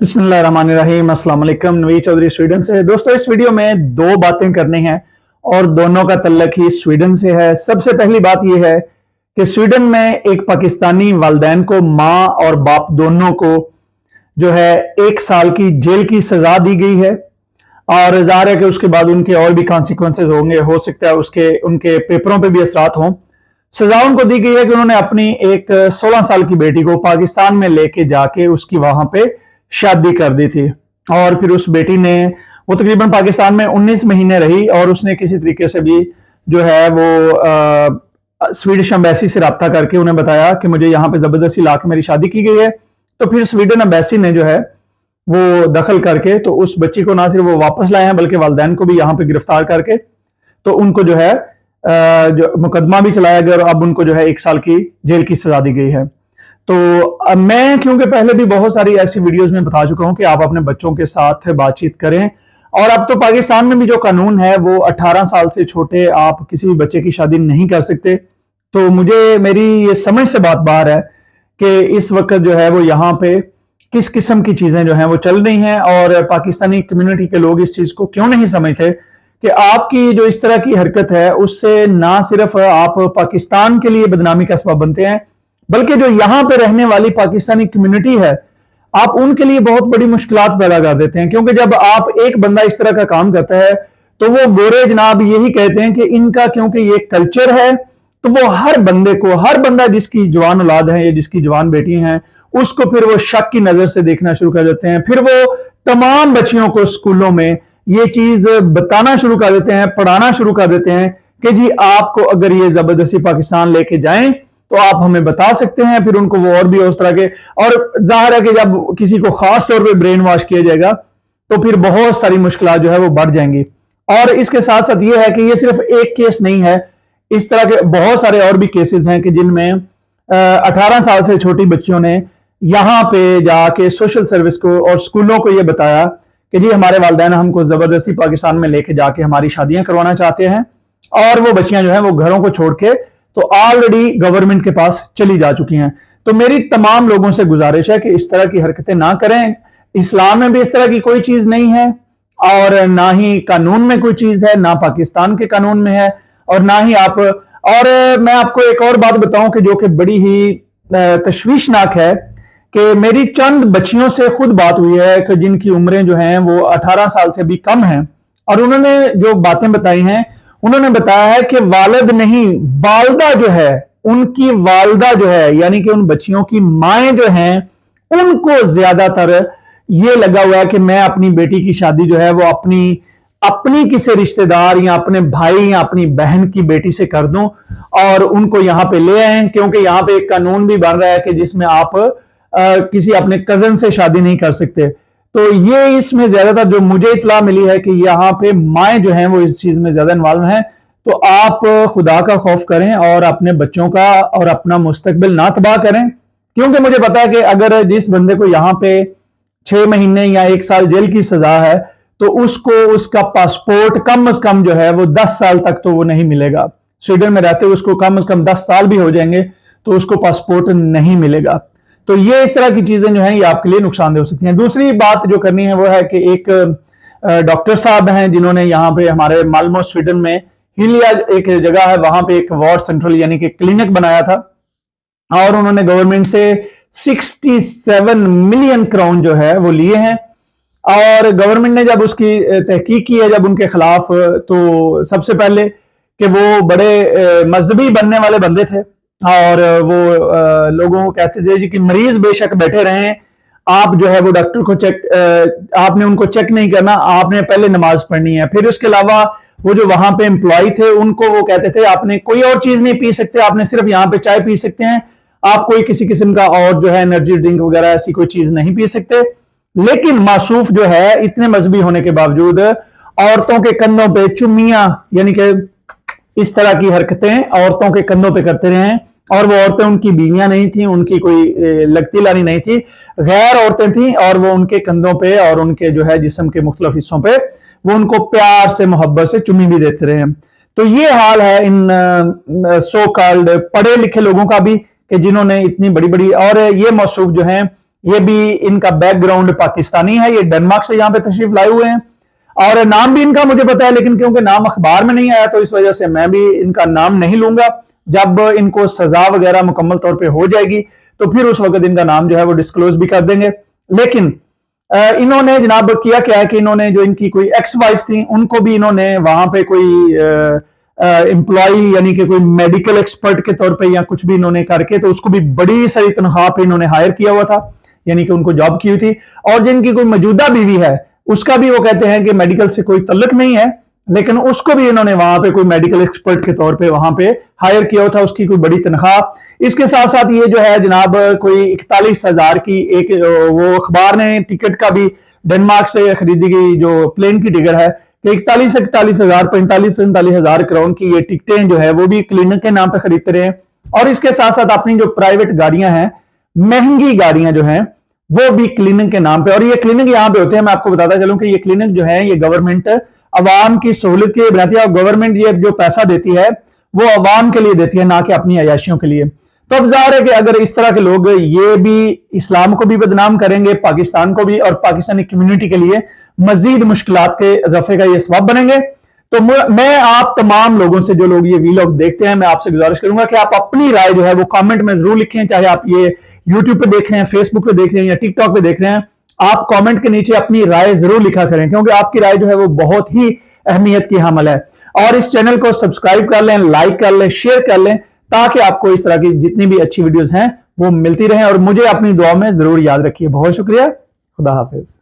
बिस्मिल्लाहिर्रहमानिर्रहीम। अस्सलाम वालेकुम। नवीद चौधरी स्वीडन से। दोस्तों, इस वीडियो में दो बातें करनी हैं और दोनों का तल्लक ही स्वीडन से है। सबसे पहली बात यह है कि स्वीडन में एक पाकिस्तानी वालिदैन को, माँ और बाप दोनों को जो है 1 साल की जेल की सजा दी गई है और ज़ाहिर है कि उसके बाद उनके और भी कॉन्सिक्वेंसेज होंगे। हो सकता है उनके पेपरों पे भी असरात हों। सजा उनको दी गई है कि उन्होंने अपनी एक 16 साल की बेटी को पाकिस्तान में लेके जाके उसकी वहां पे शादी कर दी थी और फिर उस बेटी ने, वो तकरीबन पाकिस्तान में 19 महीने रही और उसने किसी तरीके से भी जो है वो स्वीडिश एम्बेसी से रब्ता करके उन्हें बताया कि मुझे यहाँ पे जबरदस्ती लाके मेरी शादी की गई है। तो फिर स्वीडन एम्बेसी ने जो है वो दखल करके तो उस बच्ची को ना सिर्फ वो वापस लाए हैं बल्कि वालिदैन को भी यहाँ पे गिरफ्तार करके तो उनको जो है जो मुकदमा भी चलाया गया और अब उनको जो है 1 साल की जेल की सजा दी गई है। तो मैं क्योंकि पहले भी बहुत सारी ऐसी वीडियोस में बता चुका हूं कि आप अपने बच्चों के साथ बातचीत करें और अब तो पाकिस्तान में भी जो कानून है वो 18 साल से छोटे आप किसी भी बच्चे की शादी नहीं कर सकते। तो मुझे मेरी ये समझ से बात बाहर है कि इस वक्त जो है वो यहाँ पे किस किस्म की चीजें जो हैं वो चल रही हैं और पाकिस्तानी कम्युनिटी के लोग इस चीज को क्यों नहीं समझते कि आपकी जो इस तरह की हरकत है उससे ना सिर्फ आप पाकिस्तान के लिए बदनामी का सबब बनते हैं बल्कि जो यहां पे रहने वाली पाकिस्तानी कम्युनिटी है आप उनके लिए बहुत बड़ी मुश्किलात पैदा कर देते हैं। क्योंकि जब आप एक बंदा इस तरह का काम करता है तो वो गोरे जनाब यही कहते हैं कि इनका क्योंकि ये कल्चर है तो वो हर बंदे को, हर बंदा जिसकी जवान औलाद है या जिसकी जवान बेटी हैं उसको फिर वो शक की नजर से देखना शुरू कर देते हैं। फिर वो तमाम बच्चियों को स्कूलों में ये चीज बताना शुरू कर देते हैं, पढ़ाना शुरू कर देते हैं कि जी आपको अगर ये जबरदस्ती पाकिस्तान लेके जाएं तो आप हमें बता सकते हैं। फिर उनको वो और भी उस तरह के, और जाहिर है कि जब किसी को खास तौर पे ब्रेन वॉश किया जाएगा तो फिर बहुत सारी मुश्किलात जो है वो बढ़ जाएंगी। और इसके साथ साथ ये है कि ये सिर्फ एक केस नहीं है, इस तरह के बहुत सारे और भी केसेस हैं कि जिनमें 18 साल से छोटी बच्चियों ने यहाँ पे जाके सोशल सर्विस को और स्कूलों को ये बताया कि जी हमारे वालिदैन हमको जबरदस्ती पाकिस्तान में लेके जाके हमारी शादियां करवाना चाहते हैं और वो बच्चियां जो हैं वो घरों को छोड़ के तो ऑलरेडी गवर्नमेंट के पास चली जा चुकी हैं। तो मेरी तमाम लोगों से गुजारिश है कि इस तरह की हरकतें ना करें। इस्लाम में भी इस तरह की कोई चीज नहीं है और ना ही कानून में कोई चीज है, ना पाकिस्तान के कानून में है और ना ही आप। और मैं आपको एक और बात बताऊं कि जो कि बड़ी ही तशवीशनाक है कि मेरी चंद बच्चियों से खुद बात हुई है कि जिनकी उम्रें जो हैं वो 18 साल से भी कम हैं और उन्होंने जो बातें बताई हैं उन्होंने बताया है कि वालिद नहीं, वालदा जो है, उनकी वालदा जो है यानी कि उन बच्चियों की माएं जो हैं उनको ज्यादातर ये लगा हुआ है कि मैं अपनी बेटी की शादी जो है वो अपनी किसी रिश्तेदार या अपने भाई या अपनी बहन की बेटी से कर दूं और उनको यहां पे ले आए। क्योंकि यहां पे एक कानून भी बन रहा है कि जिसमें आप किसी अपने कजन से शादी नहीं कर सकते। तो ये इसमें ज्यादातर जो मुझे इतला मिली है कि यहाँ पे माएँ जो हैं वो इस चीज में ज्यादा इन्वॉल्व हैं। तो आप खुदा का खौफ करें और अपने बच्चों का और अपना मुस्तकबिल ना तबाह करें। क्योंकि मुझे पता है कि अगर जिस बंदे को यहाँ पे 6 महीने या 1 साल जेल की सजा है तो उसको उसका पासपोर्ट कम से कम जो है वो 10 साल तक तो वो नहीं मिलेगा। स्वीडन में रहते हुए उसको कम से कम 10 साल भी हो जाएंगे तो उसको पासपोर्ट नहीं मिलेगा। तो ये इस तरह की चीजें जो हैं ये आपके लिए नुकसानदेह हो सकती हैं। दूसरी बात जो करनी है वो है कि एक डॉक्टर साहब हैं जिन्होंने यहाँ पे हमारे माल्मो स्वीडन में हिलिया एक जगह है वहां पे एक वार्ड सेंट्रल यानी कि क्लिनिक बनाया था और उन्होंने गवर्नमेंट से 67 मिलियन क्राउन जो है वो लिए हैं। और गवर्नमेंट ने जब उसकी तहकीक की है जब उनके खिलाफ, तो सबसे पहले कि वो बड़े मजहबी बनने वाले बंदे थे और वो लोगों को कहते थे जी कि मरीज बेशक बैठे रहें, आप जो है वो डॉक्टर को आपने उनको चेक नहीं करना, आपने पहले नमाज पढ़नी है। फिर उसके अलावा वो जो वहां पे एम्प्लॉय थे उनको वो कहते थे आपने कोई और चीज नहीं पी सकते, आपने सिर्फ यहाँ पे चाय पी सकते हैं, आप कोई किसी किस्म का और जो है एनर्जी ड्रिंक वगैरह ऐसी कोई चीज नहीं पी सकते। लेकिन मासूफ जो है इतने मजहबी होने के बावजूद औरतों के कंधों पे चुम्मियां यानी कि इस तरह की हरकतें औरतों के कंधों पे करते रहे। और वो औरतें उनकी बीवियां नहीं थी, उनकी कोई लगती लानी नहीं थी, गैर औरतें थी और वो उनके कंधों पे और उनके जो है जिस्म के मुख्तलिफ हिस्सों पे वो उनको प्यार से मोहब्बत से चुम्मी भी देते रहे। तो ये हाल है इन सो कॉल्ड पढ़े लिखे लोगों का भी कि जिन्होंने इतनी बड़ी बड़ी, और ये मौसूफ जो हैं ये भी इनका बैकग्राउंड पाकिस्तानी है, ये डेनमार्क से यहाँ पे तशरीफ लाए हुए हैं। और नाम भी इनका मुझे पता है, लेकिन क्योंकि नाम अखबार में नहीं आया तो इस वजह से मैं भी इनका नाम नहीं लूंगा। जब इनको सजा वगैरह मुकम्मल तौर पे हो जाएगी तो फिर उस वक्त इनका नाम जो है वो डिस्क्लोज भी कर देंगे। लेकिन इन्होंने जनाब किया क्या है कि इन्होंने जो इनकी कोई एक्स वाइफ थी उनको भी इन्होंने वहां पे कोई एम्प्लॉय यानी कि कोई मेडिकल एक्सपर्ट के तौर पे या कुछ भी इन्होंने करके तो उसको भी बड़ी सारी तनख्वाह पे इन्होंने हायर किया हुआ था, यानी कि उनको जॉब की हुई थी। और जिनकी कोई मौजूदा बीवी है उसका भी वो कहते हैं कि मेडिकल से कोई तल्लुक नहीं है, लेकिन उसको भी इन्होंने वहां पे कोई मेडिकल एक्सपर्ट के तौर पे वहां पे हायर किया था, उसकी कोई बड़ी तनख्वाह। इसके साथ साथ ये जो है जनाब कोई 41,000 की एक वो अखबार ने टिकट का भी डेनमार्क से खरीदी गई जो प्लेन की टिकट है कि 41,000 45,000 करोड़ की ये टिकटें जो है वो भी क्लिनिक के नाम पे खरीदते रहे। और इसके साथ साथ अपनी जो प्राइवेट गाड़ियां हैं, महंगी गाड़ियां जो हैं वो भी क्लिनिक के नाम पे, और ये क्लिनिक यहाँ पे होते हैं, मैं आपको बताता चलूं कि ये क्लिनिक जो है ये गवर्नमेंट अवाम की सहूलत के लिए बनाती है, और गवर्नमेंट ये जो पैसा देती है वो अवाम के लिए देती है, ना कि अपनी अयाशियों के लिए। तो अब जाहिर है कि अगर इस तरह के लोग ये भी इस्लाम को भी बदनाम करेंगे, पाकिस्तान को भी, और पाकिस्तानी कम्युनिटी के लिए मजीद मुश्किलात के इजाफे का ये सबब बनेंगे। तो मैं आप तमाम लोगों से, जो लोग ये वीलॉग देखते हैं, मैं आपसे गुजारिश करूंगा कि आप अपनी राय जो है वो कमेंट में जरूर लिखें, चाहे आप ये यूट्यूब पे देख रहे हैं, फेसबुक पे देख रहे हैं या टिकटॉक पे देख रहे हैं। आप कमेंट के नीचे अपनी राय जरूर लिखा करें, क्योंकि आपकी राय जो है वो बहुत ही अहमियत की हामिल है। और इस चैनल को सब्सक्राइब कर लें, लाइक कर लें, शेयर कर लें, ताकि आपको इस तरह की जितनी भी अच्छी वीडियोस हैं वो मिलती रहें। और मुझे अपनी दुआ में जरूर याद रखिए। बहुत शुक्रिया, खुदा हाफिज।